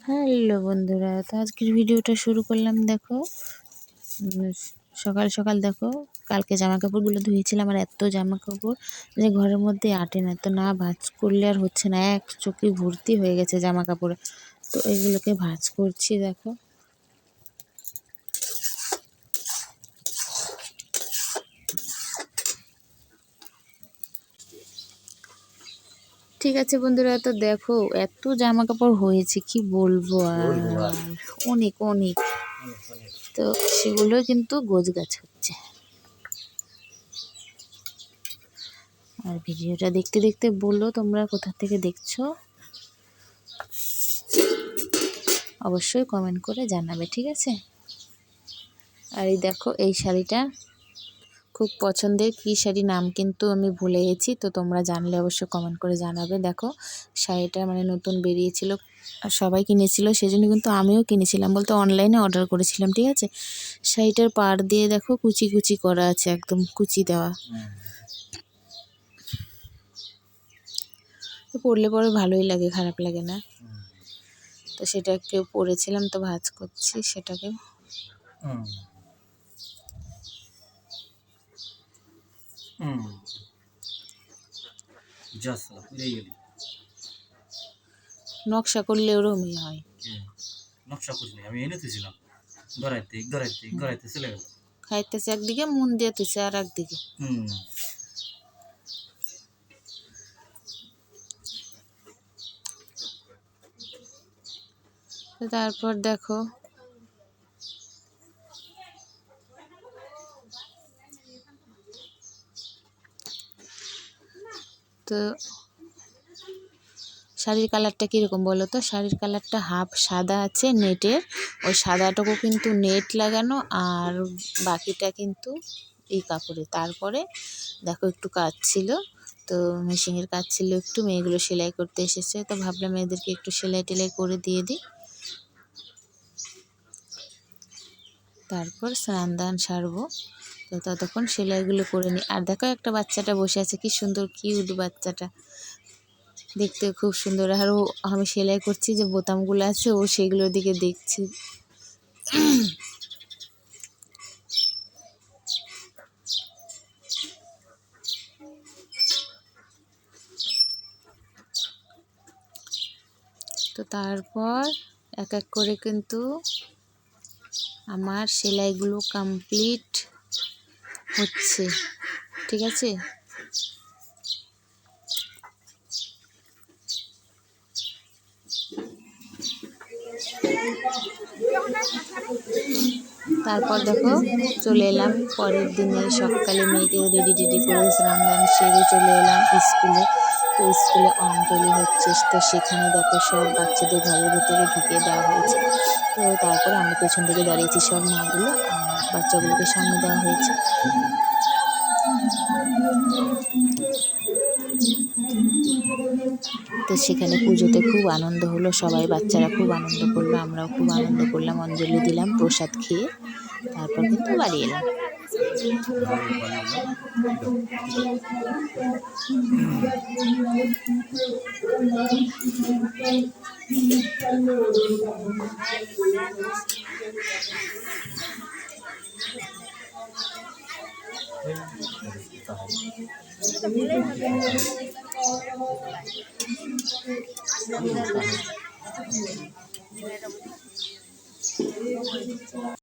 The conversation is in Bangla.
হ্যালো বন্ধুরা, তো আজকের ভিডিওটা শুরু করলাম। দেখো সকাল সকাল দেখো, কালকে জামা কাপড়গুলো ধুয়েছিলাম আর এত জামা কাপড় যে ঘরের মধ্যে আটে না, তো না ভাঁজ করলে আর হচ্ছে না, এক চোখে ভর্তি হয়ে গেছে জামা কাপড়ে। তো এগুলোকে ভাঁজ করছি। দেখো ঠিক আছে বন্ধুরা, তো দেখো এত জামা কাপড় হয়েছে কি বলবো, আর অনেক অনেক, তো সেগুলো কিন্তু গোছগাছ হচ্ছে। আর ভিডিওটা দেখতে দেখতে বললো তোমরা কোথা থেকে দেখছো, অবশ্যই কমেন্ট করে জানাবে, ঠিক আছে। আর এই দেখো, এই শাড়িটা খুব পছন্দের, কী শাড়ি নাম কিন্তু আমি ভুলে গেছি, তো তোমরা জানলে অবশ্যই কমেন্ট করে জানাবে। দেখো শাড়িটা মানে নতুন বেরিয়েছিল আর সবাই কিনেছিল, সেজন্য কিন্তু আমিও কিনেছিলাম, বলতে অনলাইনে অর্ডার করেছিলাম, ঠিক আছে। শাড়িটার পাড় দিয়ে দেখো কুচি কুচি করা আছে, একদম কুচি দেওয়া, তো পরলে পরে ভালোই লাগে, খারাপ লাগে না। তো সেটাকে পরেছিলাম, তো ভাঁজ করছি সেটাকে। নকশা করলে ওরমই হয়। নকশা করিনি, আমি এনে তুইছিলাম, গড়াইতে গড়াইতে গড়াইতে চলে গেল। খাইতেছে একদিকে, মন দিয়ে তুইছে আর একদিকে। তো তারপর দেখো তো শাড়ির কালারটা কীরকম বলো তো, শাড়ির কালারটা হাফ সাদা আছে নেটের, ওই সাদাটুকু কিন্তু নেট লাগানো, আর বাকিটা কিন্তু এই কাপড়ে। তারপরে দেখো একটু কাজ ছিল, তো মেশিনের কাজ ছিল একটু, মেয়েগুলো সেলাই করতে এসেছে, তো ভাবলাম মেয়েদেরকে একটু সেলাই টেলাই করে দিয়ে দিই। তারপর স্নান দান সারবো, তো ততক্ষণ সেলাইগুলো করে নিই। আর দেখো একটা বাচ্চাটা বসে আছে, কি সুন্দর কিউট বাচ্চাটা, দেখতে খুব সুন্দর। আর ও, আমি সেলাই করছি যে বোতামগুলো আছে, ও সেগুলোর দিকে দেখছি। তো তারপর এক এক করে কিন্তু আমার সেলাইগুলো কমপ্লিট হচ্ছে, ঠিক আছে। তারপর দেখো চলে এলাম পরের দিনে সকালে, মেয়েকে রেডি টেডি করে স্নান দান সেরে চলে এলাম স্কুলে। তো স্কুলে অঞ্জলি হচ্ছে, তো সেখানে দেখো সব বাচ্চাদের ঘরের ভেতরে ঢুকিয়ে দেওয়া হয়েছে। তো তারপরে আমরা পেছন থেকে দাঁড়িয়েছি সব মাগুলো, আর বাচ্চাগুলোকে সামনে দেওয়া হয়েছে। তো সেখানে পুজোতে খুব আনন্দ হলো, সবাই বাচ্চারা খুব আনন্দ করলো, আমরাও খুব আনন্দ করলাম, অঞ্জলি দিলাম প্রসাদ খেয়ে, তারপর কিন্তু বাড়ি এলাম।